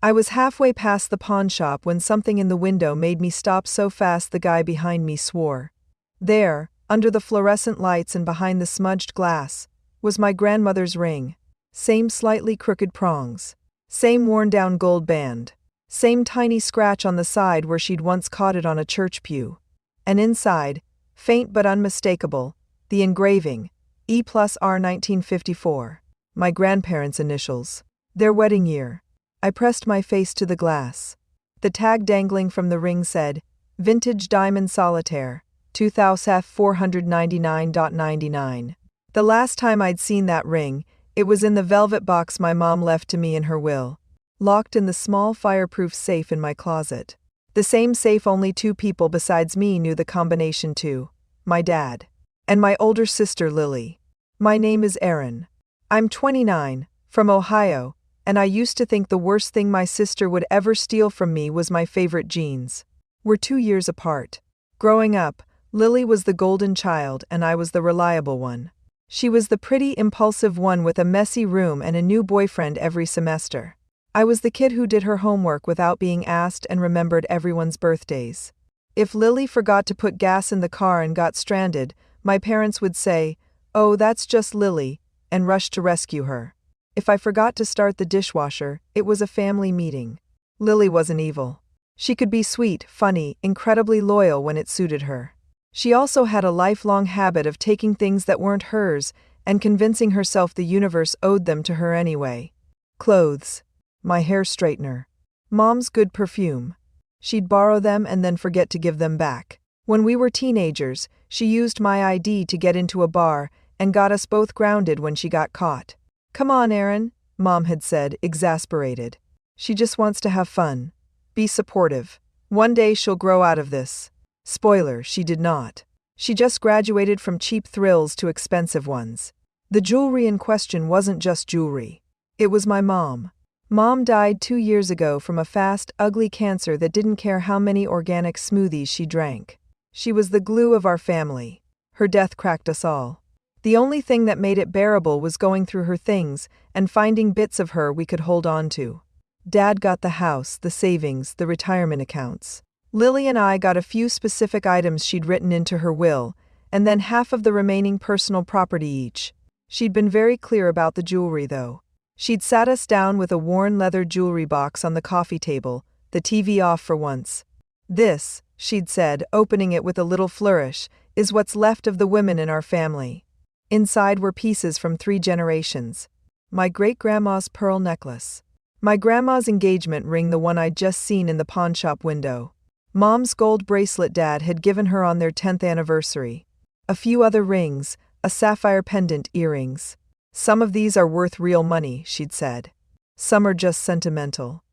I was halfway past the pawn shop when something in the window made me stop so fast the guy behind me swore. There, under the fluorescent lights and behind the smudged glass, was my grandmother's ring. Same slightly crooked prongs. Same worn-down gold band. Same tiny scratch on the side where she'd once caught it on a church pew. And inside, faint but unmistakable, the engraving, E+R 1954. My grandparents' initials. Their wedding year. I pressed my face to the glass. The tag dangling from the ring said, Vintage Diamond Solitaire, 2499.99. The last time I'd seen that ring, it was in the velvet box my mom left to me in her will, locked in the small fireproof safe in my closet. The same safe only two people besides me knew the combination to: my dad and my older sister Lily. My name is Erin. I'm 29, from Ohio, and I used to think the worst thing my sister would ever steal from me was my favorite jeans. We're 2 years apart. Growing up, Lily was the golden child and I was the reliable one. She was the pretty, impulsive one with a messy room and a new boyfriend every semester. I was the kid who did her homework without being asked and remembered everyone's birthdays. If Lily forgot to put gas in the car and got stranded, my parents would say, "Oh, that's just Lily," and rush to rescue her. If I forgot to start the dishwasher, it was a family meeting. Lily wasn't evil. She could be sweet, funny, incredibly loyal when it suited her. She also had a lifelong habit of taking things that weren't hers and convincing herself the universe owed them to her anyway. Clothes. My hair straightener. Mom's good perfume. She'd borrow them and then forget to give them back. When we were teenagers, she used my ID to get into a bar and got us both grounded when she got caught. "Come on, Erin," Mom had said, exasperated. "She just wants to have fun. Be supportive. One day she'll grow out of this." Spoiler, she did not. She just graduated from cheap thrills to expensive ones. The jewelry in question wasn't just jewelry. It was my mom. Mom died 2 years ago from a fast, ugly cancer that didn't care how many organic smoothies she drank. She was the glue of our family. Her death cracked us all. The only thing that made it bearable was going through her things and finding bits of her we could hold on to. Dad got the house, the savings, the retirement accounts. Lily and I got a few specific items she'd written into her will, and then half of the remaining personal property each. She'd been very clear about the jewelry, though. She'd sat us down with a worn leather jewelry box on the coffee table, the TV off for once. "This," she'd said, opening it with a little flourish, "is what's left of the women in our family." Inside were pieces from 3 generations. My great-grandma's pearl necklace. My grandma's engagement ring, the one I'd just seen in the pawn shop window. Mom's gold bracelet Dad had given her on their 10th anniversary. A few other rings, a sapphire pendant, earrings. "Some of these are worth real money," she'd said. "Some are just sentimental.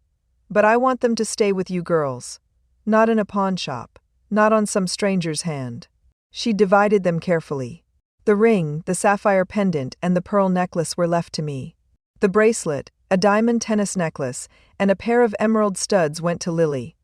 But I want them to stay with you girls. Not in a pawn shop. Not on some stranger's hand." She divided them carefully. The ring, the sapphire pendant, and the pearl necklace were left to me. The bracelet, a diamond tennis necklace, and a pair of emerald studs went to Lily.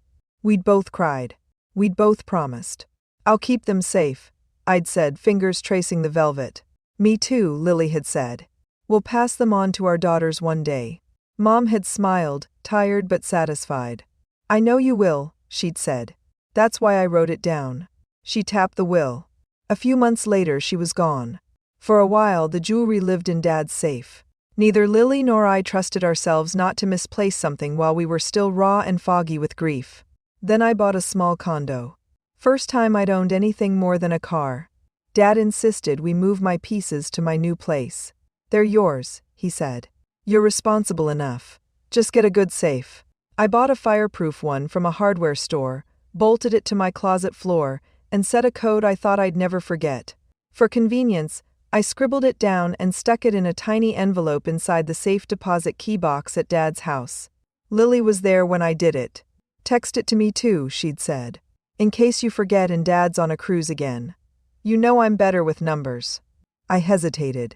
We'd both cried. We'd both promised. "I'll keep them safe," I'd said, fingers tracing the velvet. "Me too," Lily had said. "We'll pass them on to our daughters one day." Mom had smiled, tired but satisfied. "I know you will," she'd said. "That's why I wrote it down." She tapped the will. A few months later she was gone. For a while the jewelry lived in Dad's safe. Neither Lily nor I trusted ourselves not to misplace something while we were still raw and foggy with grief. Then I bought a small condo. First time I'd owned anything more than a car. Dad insisted we move my pieces to my new place. "They're yours," he said. "You're responsible enough. Just get a good safe." I bought a fireproof one from a hardware store, bolted it to my closet floor, and set a code I thought I'd never forget. For convenience, I scribbled it down and stuck it in a tiny envelope inside the safe deposit key box at Dad's house. Lily was there when I did it. "Text it to me too," she'd said. "In case you forget and Dad's on a cruise again. You know I'm better with numbers." I hesitated.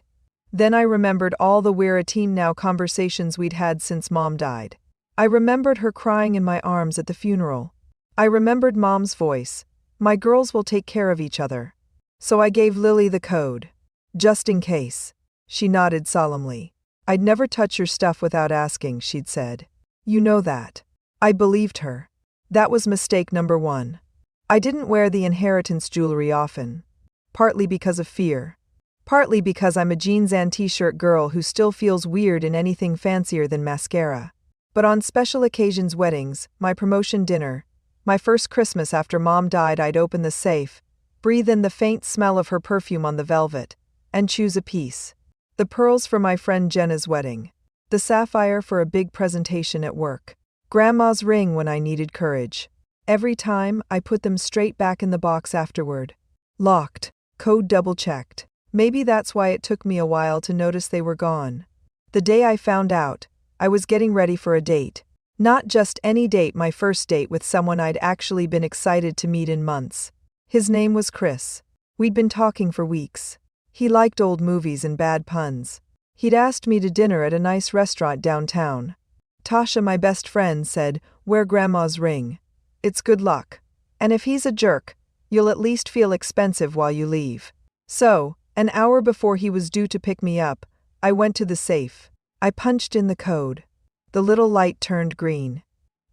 Then I remembered all the "we're a team now" conversations we'd had since Mom died. I remembered her crying in my arms at the funeral. I remembered Mom's voice. "My girls will take care of each other." So I gave Lily the code. "Just in case." She nodded solemnly. "I'd never touch your stuff without asking," she'd said. You know that. I believed her. That was mistake number one. I didn't wear the inheritance jewelry often. Partly because of fear. Partly because I'm a jeans and t-shirt girl who still feels weird in anything fancier than mascara. But on special occasions, weddings, my promotion dinner, my first Christmas after Mom died, I'd open the safe, breathe in the faint smell of her perfume on the velvet, and choose a piece. The pearls for my friend Jenna's wedding. The sapphire for a big presentation at work. Grandma's ring when I needed courage. Every time, I put them straight back in the box afterward. Locked, code double-checked. Maybe that's why it took me a while to notice they were gone. The day I found out, I was getting ready for a date. Not just any date, my first date with someone I'd actually been excited to meet in months. His name was Chris. We'd been talking for weeks. He liked old movies and bad puns. He'd asked me to dinner at a nice restaurant downtown. Tasha, my best friend, said, "Wear Grandma's ring. It's good luck. And if he's a jerk, you'll at least feel expensive while you leave." So, an hour before he was due to pick me up, I went to the safe. I punched in the code. The little light turned green.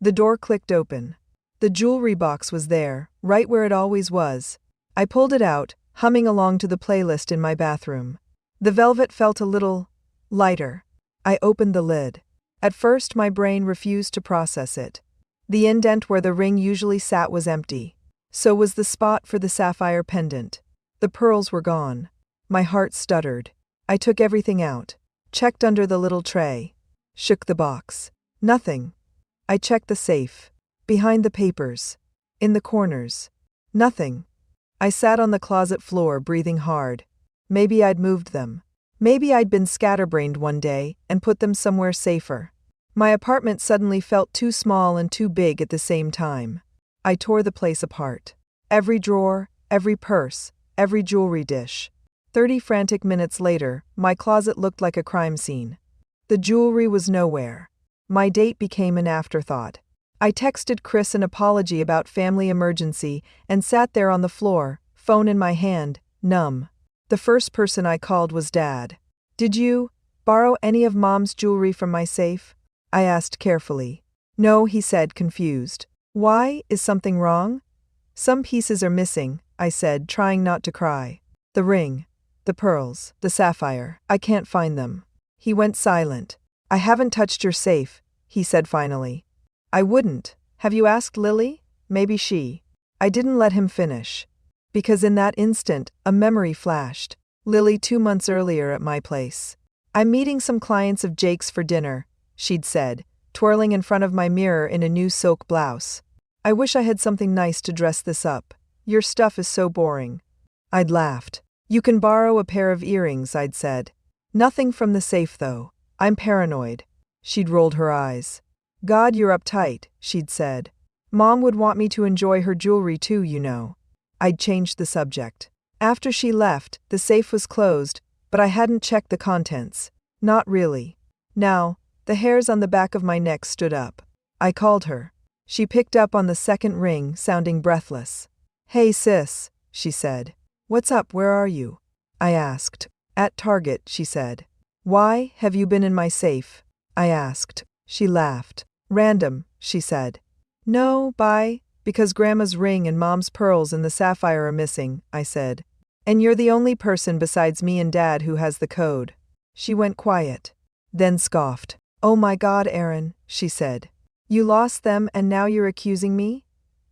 The door clicked open. The jewelry box was there, right where it always was. I pulled it out, humming along to the playlist in my bathroom. The velvet felt a little lighter. I opened the lid. At first, my brain refused to process it. The indent where the ring usually sat was empty. So was the spot for the sapphire pendant. The pearls were gone. My heart stuttered. I took everything out. Checked under the little tray. Shook the box. Nothing. I checked the safe. Behind the papers. In the corners. Nothing. I sat on the closet floor, breathing hard. Maybe I'd moved them. Maybe I'd been scatterbrained one day and put them somewhere safer. My apartment suddenly felt too small and too big at the same time. I tore the place apart. Every drawer, every purse, every jewelry dish. 30 frantic minutes later, my closet looked like a crime scene. The jewelry was nowhere. My date became an afterthought. I texted Chris an apology about family emergency and sat there on the floor, phone in my hand, numb. The first person I called was Dad. "Did you borrow any of Mom's jewelry from my safe?" I asked carefully. "No," he said, confused. "Why? Is something wrong?" "Some pieces are missing," I said, trying not to cry. "The ring, the pearls, the sapphire. I can't find them." He went silent. "I haven't touched your safe," he said finally. "I wouldn't. Have you asked Lily? Maybe she." I didn't let him finish. Because in that instant, a memory flashed. Lily 2 months earlier at my place. "I'm meeting some clients of Jake's for dinner," she'd said, twirling in front of my mirror in a new silk blouse. "I wish I had something nice to dress this up. Your stuff is so boring." I'd laughed. "You can borrow a pair of earrings," I'd said. "Nothing from the safe though. I'm paranoid." She'd rolled her eyes. "God, you're uptight," she'd said. "Mom would want me to enjoy her jewelry too, you know." I'd changed the subject. After she left, the safe was closed, but I hadn't checked the contents. Not really. Now, the hairs on the back of my neck stood up. I called her. She picked up on the second ring, sounding breathless. "Hey sis," she said. "What's up, where are you?" I asked. "At Target," she said. "Why, have you been in my safe?" I asked. She laughed. "Random," she said. "No, because Grandma's ring and Mom's pearls and the sapphire are missing," I said. "And you're the only person besides me and Dad who has the code." She went quiet. Then scoffed. "Oh my God, Aaron," she said. "You lost them and now you're accusing me?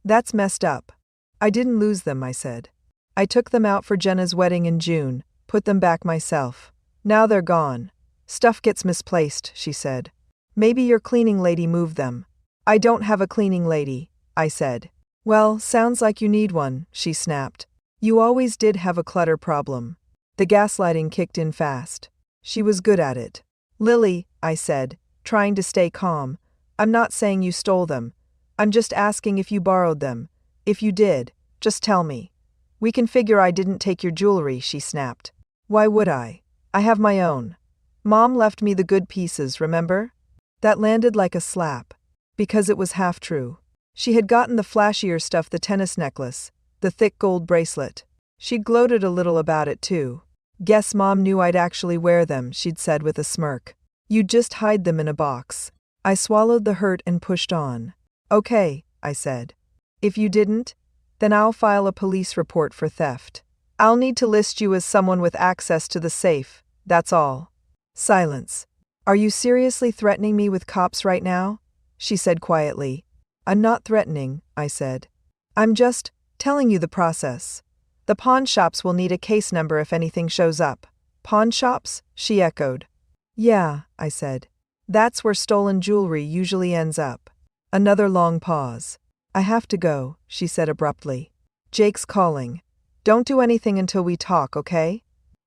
That's messed up." "I didn't lose them," I said. "I took them out for Jenna's wedding in June, put them back myself. Now they're gone. Stuff gets misplaced," she said. "Maybe your cleaning lady moved them." "I don't have a cleaning lady," I said. "Well, sounds like you need one," she snapped. "You always did have a clutter problem." The gaslighting kicked in fast. She was good at it. "Lily," I said, trying to stay calm, "I'm not saying you stole them. I'm just asking if you borrowed them. If you did, just tell me." "We can figure I didn't take your jewelry," she snapped. "Why would I? I have my own. Mom left me the good pieces, remember?" That landed like a slap. Because it was half true. She had gotten the flashier stuff, the tennis necklace, the thick gold bracelet. She'd gloated a little about it too. "Guess Mom knew I'd actually wear them," she'd said with a smirk. "You'd just hide them in a box." I swallowed the hurt and pushed on. Okay, I said. If you didn't, then I'll file a police report for theft. I'll need to list you as someone with access to the safe, that's all. Silence. Are you seriously threatening me with cops right now? She said quietly. I'm not threatening, I said. I'm just telling you the process. The pawn shops will need a case number if anything shows up. Pawn shops? She echoed. Yeah, I said. That's where stolen jewelry usually ends up. Another long pause. I have to go, she said abruptly. Jake's calling. Don't do anything until we talk, okay?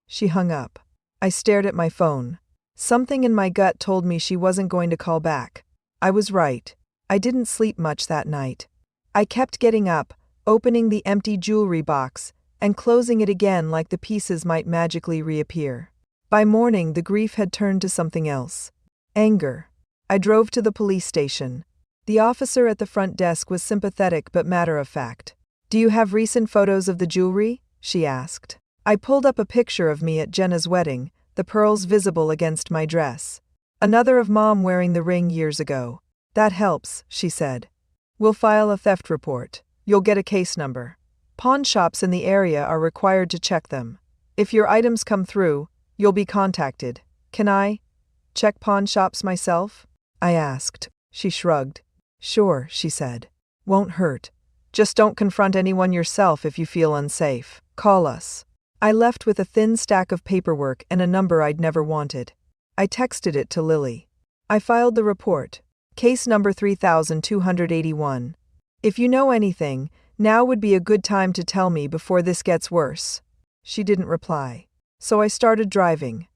She hung up. I stared at my phone. Something in my gut told me she wasn't going to call back. I was right. I didn't sleep much that night. I kept getting up, opening the empty jewelry box, and closing it again like the pieces might magically reappear. By morning, the grief had turned to something else. Anger. I drove to the police station. The officer at the front desk was sympathetic but matter-of-fact. Do you have recent photos of the jewelry? She asked. I pulled up a picture of me at Jenna's wedding, the pearls visible against my dress. Another of Mom wearing the ring years ago. That helps, she said. We'll file a theft report. You'll get a case number. Pawn shops in the area are required to check them. If your items come through, you'll be contacted. Can I check pawn shops myself? I asked. She shrugged. Sure, she said. Won't hurt. Just don't confront anyone yourself if you feel unsafe. Call us. I left with a thin stack of paperwork and a number I'd never wanted. I texted it to Lily. I filed the report. Case number 3281. If you know anything, now would be a good time to tell me before this gets worse. She didn't reply. So I started driving.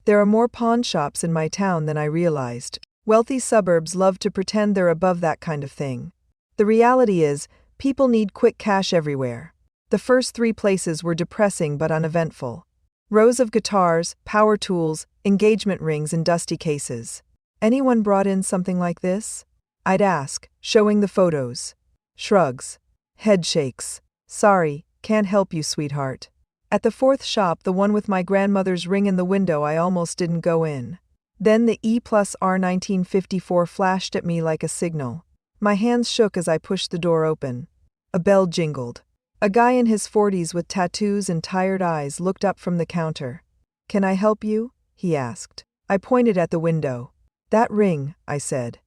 There are more pawn shops in my town than I realized. Wealthy suburbs love to pretend they're above that kind of thing. The reality is, people need quick cash everywhere. The first 3 places were depressing but uneventful. Rows of guitars, power tools, engagement rings in dusty cases. Anyone brought in something like this? I'd ask, showing the photos. Shrugs. Head shakes. Sorry, can't help you, sweetheart. At the 4th shop, the one with my grandmother's ring in the window, I almost didn't go in. Then the E+R 1954 flashed at me like a signal. My hands shook as I pushed the door open. A bell jingled. A guy in his 40s with tattoos and tired eyes looked up from the counter. Can I help you? He asked. I pointed at the window. That ring, I said.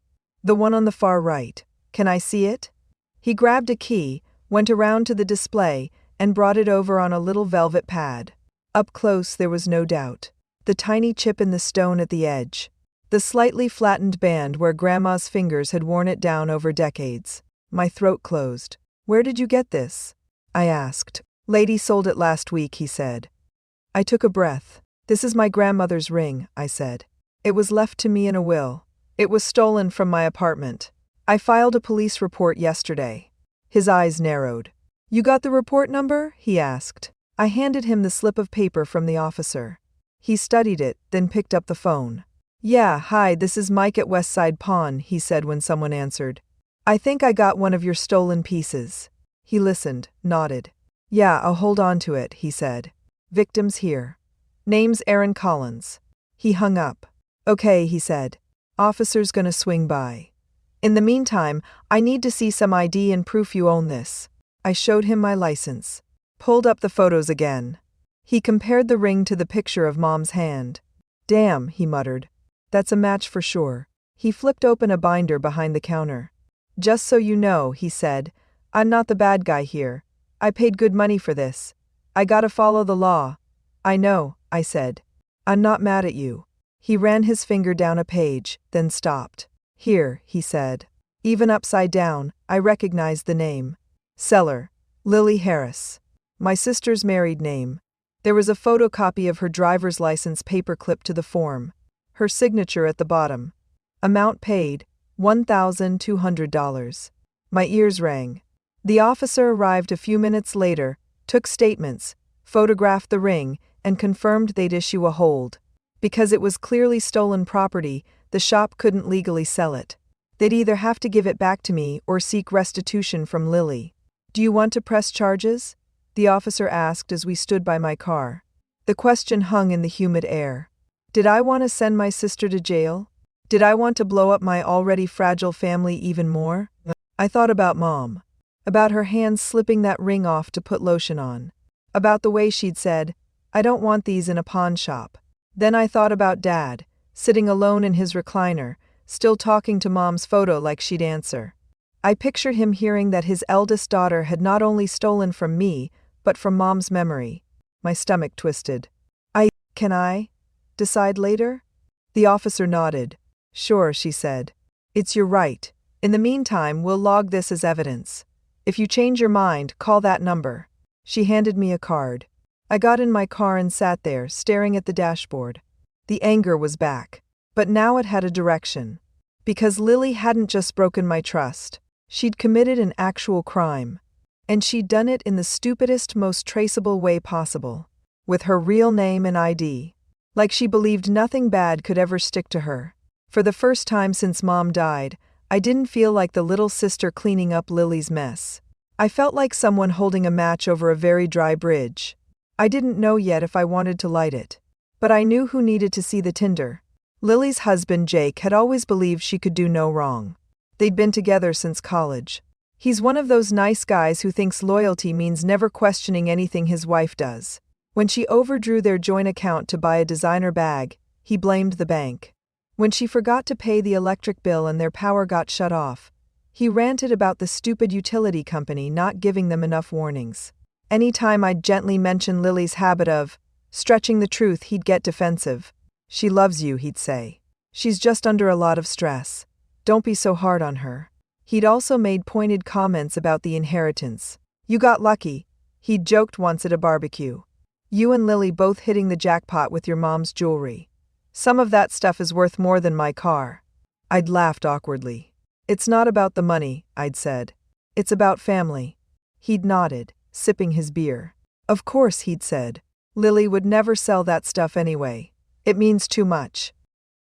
The one on the far right. Can I see it? He grabbed a key, went around to the display, and brought it over on a little velvet pad. Up close there was no doubt. The tiny chip in the stone at the edge. The slightly flattened band where Grandma's fingers had worn it down over decades. My throat closed. Where did you get this? I asked. Lady sold it last week, he said. I took a breath. This is my grandmother's ring, I said. It was left to me in a will. It was stolen from my apartment. I filed a police report yesterday. His eyes narrowed. You got the report number? He asked. I handed him the slip of paper from the officer. He studied it, then picked up the phone. Yeah, hi, this is Mike at Westside Pawn, he said when someone answered. I think I got one of your stolen pieces. He listened, nodded. Yeah, I'll hold on to it, he said. Victims here. Name's Aaron Collins. He hung up. Okay, he said. Officer's gonna swing by. In the meantime, I need to see some ID and proof you own this. I showed him my license. Pulled up the photos again. He compared the ring to the picture of Mom's hand. Damn, he muttered. That's a match for sure. He flipped open a binder behind the counter. Just so you know, he said, I'm not the bad guy here. I paid good money for this. I gotta follow the law. I know, I said. I'm not mad at you. He ran his finger down a page, then stopped. Here, he said. Even upside down, I recognized the name. Seller. Lily Harris. My sister's married name. There was a photocopy of her driver's license paperclip to the form. Her signature at the bottom. Amount paid, $1,200. My ears rang. The officer arrived a few minutes later, took statements, photographed the ring, and confirmed they'd issue a hold. Because it was clearly stolen property, the shop couldn't legally sell it. They'd either have to give it back to me or seek restitution from Lily. Do you want to press charges? The officer asked as we stood by my car. The question hung in the humid air. Did I want to send my sister to jail? Did I want to blow up my already fragile family even more? I thought about Mom. About her hands slipping that ring off to put lotion on. About the way she'd said, "I don't want these in a pawn shop." Then I thought about Dad, sitting alone in his recliner, still talking to Mom's photo like she'd answer. I pictured him hearing that his eldest daughter had not only stolen from me, but from Mom's memory. My stomach twisted. Can I decide later? The officer nodded. Sure, she said. It's your right. In the meantime, we'll log this as evidence. If you change your mind, call that number. She handed me a card. I got in my car and sat there, staring at the dashboard. The anger was back. But now it had a direction. Because Lily hadn't just broken my trust. She'd committed an actual crime. And she'd done it in the stupidest, most traceable way possible. With her real name and ID. Like she believed nothing bad could ever stick to her. For the first time since Mom died, I didn't feel like the little sister cleaning up Lily's mess. I felt like someone holding a match over a very dry bridge. I didn't know yet if I wanted to light it. But I knew who needed to see the tinder. Lily's husband, Jake, had always believed she could do no wrong. They'd been together since college. He's one of those nice guys who thinks loyalty means never questioning anything his wife does. When she overdrew their joint account to buy a designer bag, he blamed the bank. When she forgot to pay the electric bill and their power got shut off, he ranted about the stupid utility company not giving them enough warnings. Anytime I'd gently mention Lily's habit of stretching the truth, he'd get defensive. She loves you, he'd say. She's just under a lot of stress. Don't be so hard on her. He'd also made pointed comments about the inheritance. You got lucky, he'd joked once at a barbecue. You and Lily both hitting the jackpot with your mom's jewelry. Some of that stuff is worth more than my car. I'd laughed awkwardly. It's not about the money, I'd said. It's about family. He'd nodded, sipping his beer. Of course, he'd said. Lily would never sell that stuff anyway. It means too much.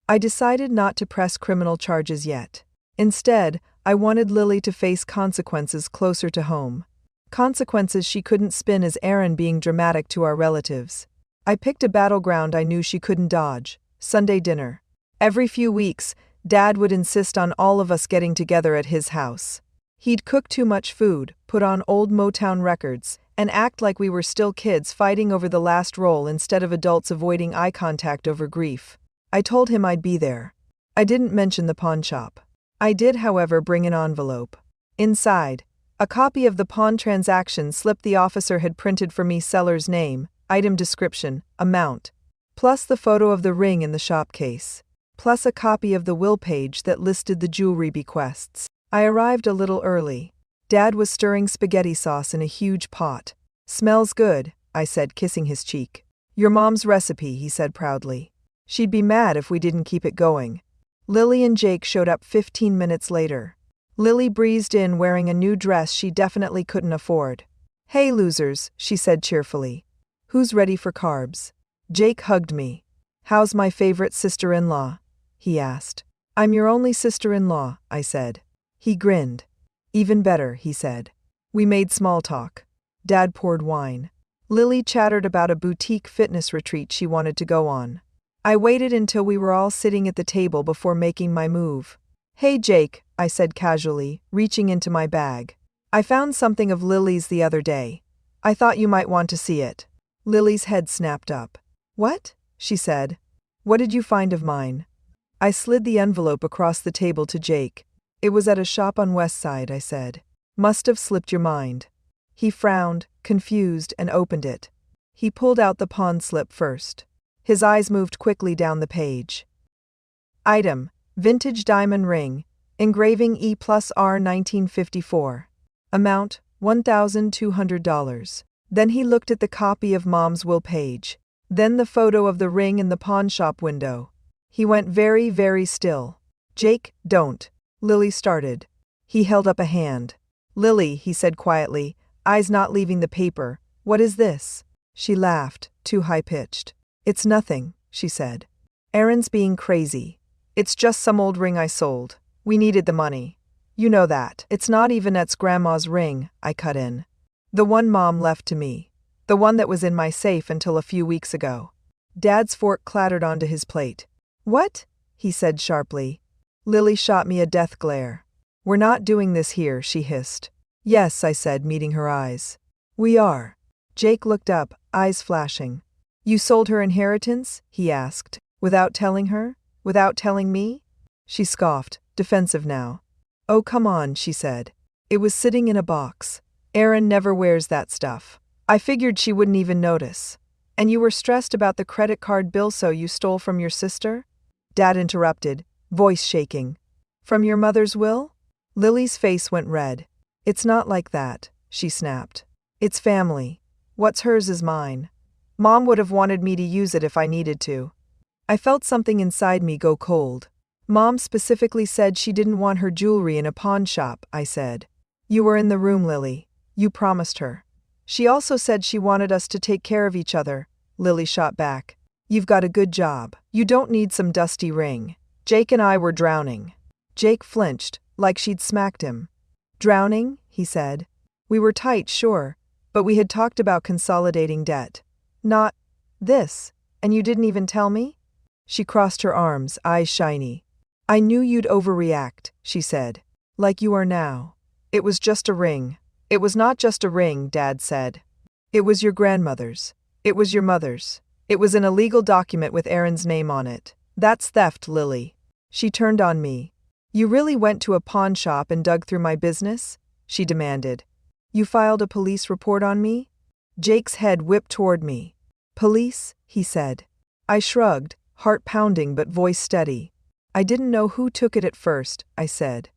I decided not to press criminal charges yet. Instead, I wanted Lily to face consequences closer to home. Consequences she couldn't spin as Aaron being dramatic to our relatives. I picked a battleground I knew she couldn't dodge: Sunday dinner. Every few weeks, Dad would insist on all of us getting together at his house. He'd cook too much food, put on old Motown records, and act like we were still kids fighting over the last roll instead of adults avoiding eye contact over grief. I told him I'd be there. I didn't mention the pawn shop. I did, however, bring an envelope. Inside, a copy of the pawn transaction slip the officer had printed for me: seller's name, item description, amount, plus the photo of the ring in the shop case, plus a copy of the will page that listed the jewelry bequests. I arrived a little early. Dad was stirring spaghetti sauce in a huge pot. Smells good, I said, kissing his cheek. Your mom's recipe, he said proudly. She'd be mad if we didn't keep it going. Lily and Jake showed up 15 minutes later. Lily breezed in wearing a new dress she definitely couldn't afford. Hey losers, she said cheerfully. Who's ready for carbs? Jake hugged me. How's my favorite sister-in-law? He asked. I'm your only sister-in-law, I said. He grinned. Even better, he said. We made small talk. Dad poured wine. Lily chattered about a boutique fitness retreat she wanted to go on. I waited until we were all sitting at the table before making my move. Hey Jake, I said casually, reaching into my bag. I found something of Lily's the other day. I thought you might want to see it. Lily's head snapped up. What? She said. What did you find of mine? I slid the envelope across the table to Jake. It was at a shop on West Side, I said. Must have slipped your mind. He frowned, confused, and opened it. He pulled out the pawn slip first. His eyes moved quickly down the page. Item: vintage diamond ring, engraving E+R 1954. Amount: $1,200. Then he looked at the copy of Mom's will page. Then the photo of the ring in the pawn shop window. He went very, very still. Jake, don't. Lily started. He held up a hand. Lily, he said quietly, eyes not leaving the paper, what is this? She laughed, too high-pitched. It's nothing, she said. Aaron's being crazy. It's just some old ring I sold. We needed the money. You know that. It's not even Et's grandma's ring, I cut in. The one Mom left to me. The one that was in my safe until a few weeks ago. Dad's fork clattered onto his plate. What? he said sharply. Lily shot me a death glare. We're not doing this here, she hissed. Yes, I said, meeting her eyes. We are. Jake looked up, eyes flashing. You sold her inheritance? He asked. Without telling her? Without telling me? She scoffed, defensive now. Oh, come on, she said. It was sitting in a box. Erin never wears that stuff. I figured she wouldn't even notice. And you were stressed about the credit card bill so you stole from your sister? Dad interrupted, voice shaking. From your mother's will? Lily's face went red. It's not like that, she snapped. It's family. What's hers is mine. Mom would have wanted me to use it if I needed to. I felt something inside me go cold. Mom specifically said she didn't want her jewelry in a pawn shop, I said. You were in the room, Lily. You promised her. She also said she wanted us to take care of each other, Lily shot back. You've got a good job. You don't need some dusty ring. Jake and I were drowning. Jake flinched, like she'd smacked him. Drowning? He said. We were tight, sure, but we had talked about consolidating debt. Not this, and you didn't even tell me? She crossed her arms, eyes shiny. I knew you'd overreact, she said. Like you are now. It was just a ring. It was not just a ring, Dad said. It was your grandmother's. It was your mother's. It was an illegal document with Erin's name on it. That's theft, Lily. She turned on me. You really went to a pawn shop and dug through my business? She demanded. You filed a police report on me? Jake's head whipped toward me. Police? He said. I shrugged, heart pounding but voice steady. I didn't know who took it at first, I said.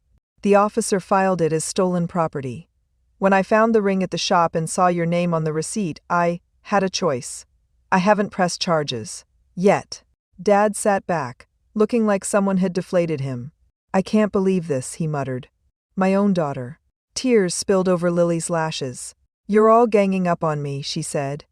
The officer filed it as stolen property. When I found the ring at the shop and saw your name on the receipt, I had a choice. I haven't pressed charges. Yet. Dad sat back, looking like someone had deflated him. I can't believe this, he muttered. My own daughter. Tears spilled over Lily's lashes. You're all ganging up on me, she said.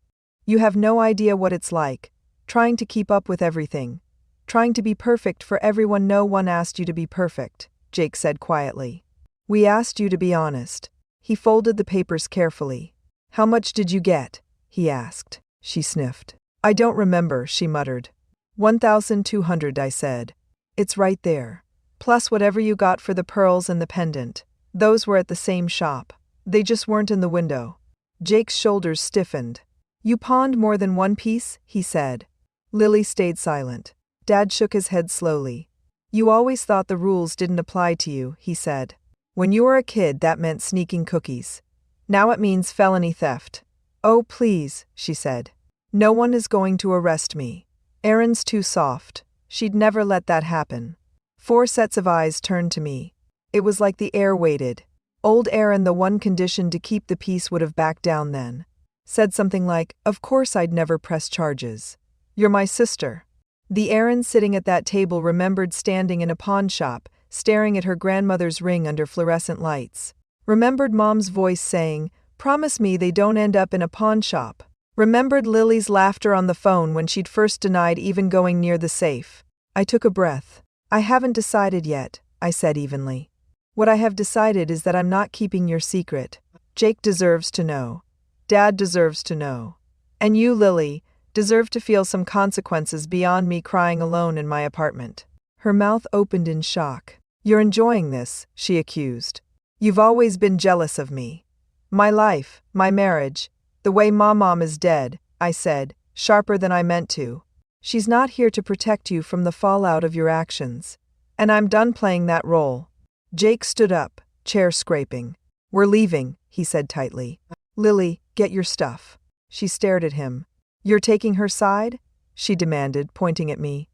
You have no idea what it's like, trying to keep up with everything. Trying to be perfect for everyone. No one asked you to be perfect, Jake said quietly. We asked you to be honest. He folded the papers carefully. How much did you get? He asked. She sniffed. I don't remember, she muttered. 1,200, I said. It's right there. Plus whatever you got for the pearls and the pendant. Those were at the same shop. They just weren't in the window. Jake's shoulders stiffened. You pawned more than one piece, he said. Lily stayed silent. Dad shook his head slowly. You always thought the rules didn't apply to you, he said. When you were a kid, that meant sneaking cookies. Now it means felony theft. Oh, please, she said. No one is going to arrest me. Erin's too soft. She'd never let that happen. 4 sets of eyes turned to me. It was like the air waited. Old Erin, the one conditioned to keep the peace, would have backed down then. Said something like, of course I'd never press charges. You're my sister. The Erin sitting at that table remembered standing in a pawn shop, staring at her grandmother's ring under fluorescent lights. Remembered Mom's voice saying, promise me they don't end up in a pawn shop. Remembered Lily's laughter on the phone when she'd first denied even going near the safe. I took a breath. I haven't decided yet, I said evenly. What I have decided is that I'm not keeping your secret. Jake deserves to know. Dad deserves to know. And you, Lily, deserve to feel some consequences beyond me crying alone in my apartment. Her mouth opened in shock. You're enjoying this, she accused. You've always been jealous of me. My life, my marriage, the way my mom is dead, I said, sharper than I meant to. She's not here to protect you from the fallout of your actions. And I'm done playing that role. Jake stood up, chair scraping. We're leaving, he said tightly. Lily, get your stuff. She stared at him. You're taking her side? She demanded, pointing at me.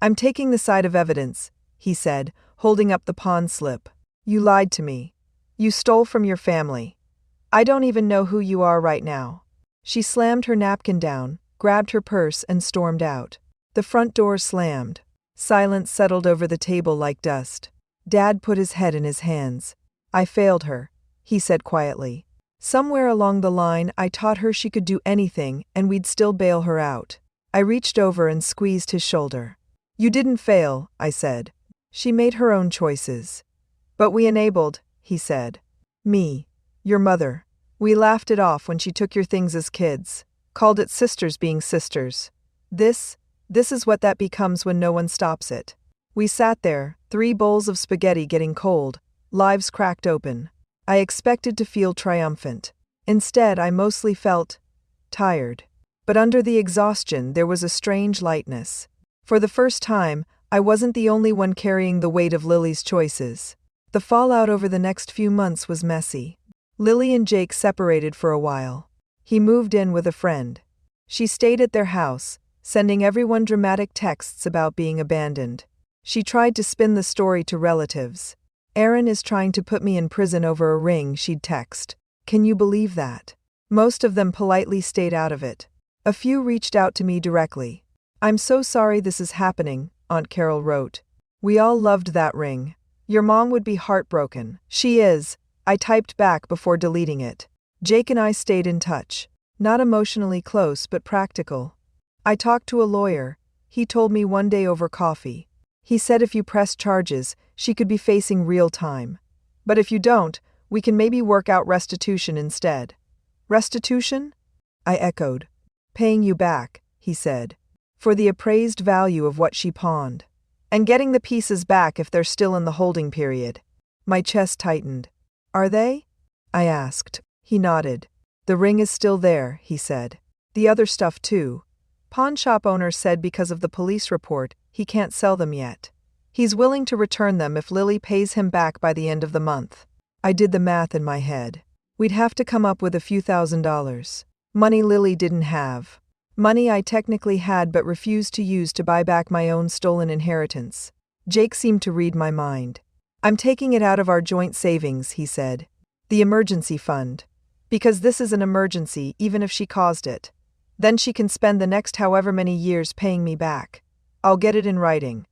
I'm taking the side of evidence, he said, holding up the pawn slip. You lied to me. You stole from your family. I don't even know who you are right now. She slammed her napkin down, grabbed her purse and stormed out. The front door slammed. Silence settled over the table like dust. Dad put his head in his hands. I failed her, he said quietly. Somewhere along the line I taught her she could do anything and we'd still bail her out. I reached over and squeezed his shoulder. You didn't fail, I said. She made her own choices. But we enabled, he said. Me. Your mother. We laughed it off when she took your things as kids. Called it sisters being sisters. This is what that becomes when no one stops it. We sat there, 3 bowls of spaghetti getting cold, lives cracked open. I expected to feel triumphant. Instead, I mostly felt tired. But under the exhaustion, there was a strange lightness. For the first time, I wasn't the only one carrying the weight of Lily's choices. The fallout over the next few months was messy. Lily and Jake separated for a while. He moved in with a friend. She stayed at their house, sending everyone dramatic texts about being abandoned. She tried to spin the story to relatives. "Aaron is trying to put me in prison over a ring," she'd text. "Can you believe that?" Most of them politely stayed out of it. A few reached out to me directly. "I'm so sorry this is happening," Aunt Carol wrote. "We all loved that ring. Your mom would be heartbroken." "She is," I typed back before deleting it. Jake and I stayed in touch. Not emotionally close, but practical. I talked to a lawyer. He told me one day over coffee. He said if you press charges, she could be facing real time. But if you don't, we can maybe work out restitution instead. "Restitution?" I echoed. "Paying you back," he said, "for the appraised value of what she pawned. And getting the pieces back if they're still in the holding period." My chest tightened. "Are they?" I asked. He nodded. "The ring is still there," he said. "The other stuff too. Pawn shop owner said because of the police report, he can't sell them yet. He's willing to return them if Lily pays him back by the end of the month." I did the math in my head. We'd have to come up with a few $1,000s. Money Lily didn't have. Money I technically had but refused to use to buy back my own stolen inheritance. Jake seemed to read my mind. "I'm taking it out of our joint savings," he said. "The emergency fund. Because this is an emergency, even if she caused it. Then she can spend the next however many years paying me back. I'll get it in writing."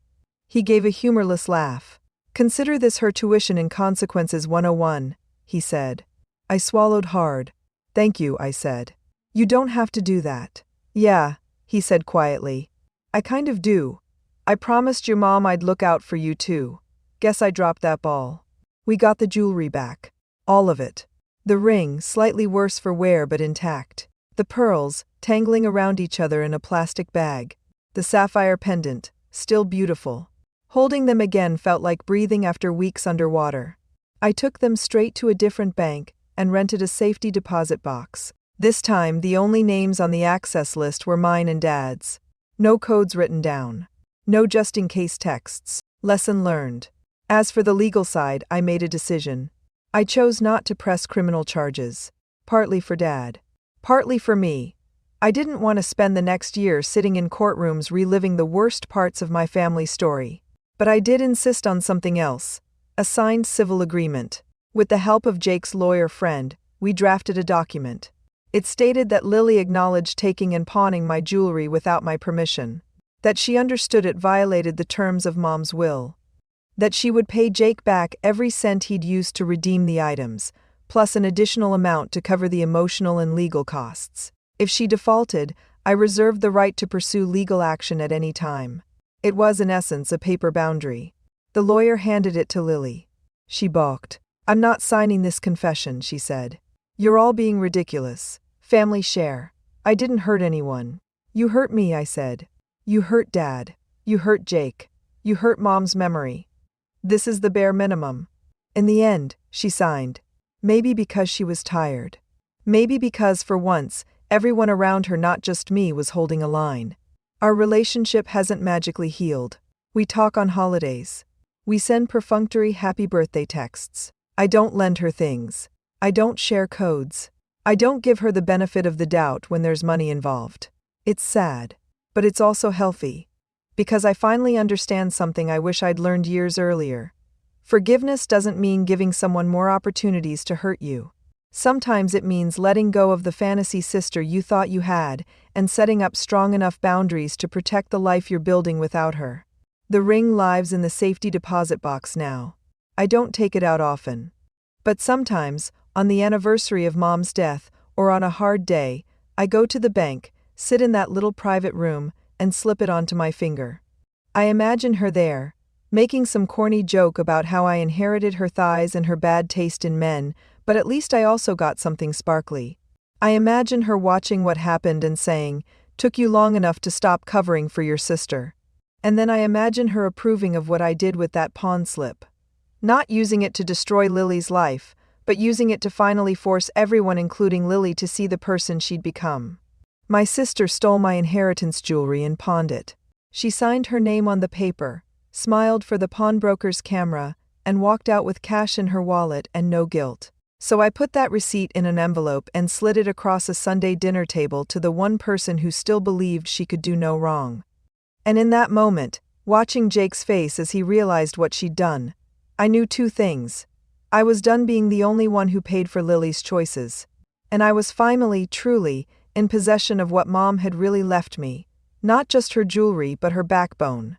He gave a humorless laugh. "Consider this her tuition in Consequences 101, he said. I swallowed hard. "Thank you," I said. "You don't have to do that." "Yeah," he said quietly. "I kind of do. I promised your mom I'd look out for you too. Guess I dropped that ball." We got the jewelry back. All of it. The ring, slightly worse for wear but intact. The pearls, tangling around each other in a plastic bag. The sapphire pendant, still beautiful. Holding them again felt like breathing after weeks underwater. I took them straight to a different bank and rented a safety deposit box. This time, the only names on the access list were mine and Dad's. No codes written down. No just-in-case texts. Lesson learned. As for the legal side, I made a decision. I chose not to press criminal charges. Partly for Dad. Partly for me. I didn't want to spend the next year sitting in courtrooms reliving the worst parts of my family story. But I did insist on something else. A signed civil agreement. With the help of Jake's lawyer friend, we drafted a document. It stated that Lily acknowledged taking and pawning my jewelry without my permission. That she understood it violated the terms of Mom's will. That she would pay Jake back every cent he'd used to redeem the items, plus an additional amount to cover the emotional and legal costs. If she defaulted, I reserved the right to pursue legal action at any time. It was, in essence, a paper boundary. The lawyer handed it to Lily. She balked. "I'm not signing this confession," she said. "You're all being ridiculous. Family share. I didn't hurt anyone." "You hurt me," I said. "You hurt Dad. You hurt Jake. You hurt Mom's memory. This is the bare minimum." In the end, she signed. Maybe because she was tired. Maybe because, for once, everyone around her, not just me, was holding a line. Our relationship hasn't magically healed. We talk on holidays. We send perfunctory happy birthday texts. I don't lend her things. I don't share codes. I don't give her the benefit of the doubt when there's money involved. It's sad. But it's also healthy. Because I finally understand something I wish I'd learned years earlier. Forgiveness doesn't mean giving someone more opportunities to hurt you. Sometimes it means letting go of the fantasy sister you thought you had and setting up strong enough boundaries to protect the life you're building without her. The ring lives in the safety deposit box now. I don't take it out often. But sometimes, on the anniversary of Mom's death or on a hard day, I go to the bank, sit in that little private room, and slip it onto my finger. I imagine her there, making some corny joke about how I inherited her thighs and her bad taste in men, but at least I also got something sparkly. I imagine her watching what happened and saying, "Took you long enough to stop covering for your sister." And then I imagine her approving of what I did with that pawn slip. Not using it to destroy Lily's life, but using it to finally force everyone, including Lily, to see the person she'd become. My sister stole my inheritance jewelry and pawned it. She signed her name on the paper, smiled for the pawnbroker's camera, and walked out with cash in her wallet and no guilt. So I put that receipt in an envelope and slid it across a Sunday dinner table to the one person who still believed she could do no wrong. And in that moment, watching Jake's face as he realized what she'd done, I knew two things. I was done being the only one who paid for Lily's choices. And I was finally, truly, in possession of what Mom had really left me. Not just her jewelry, but her backbone.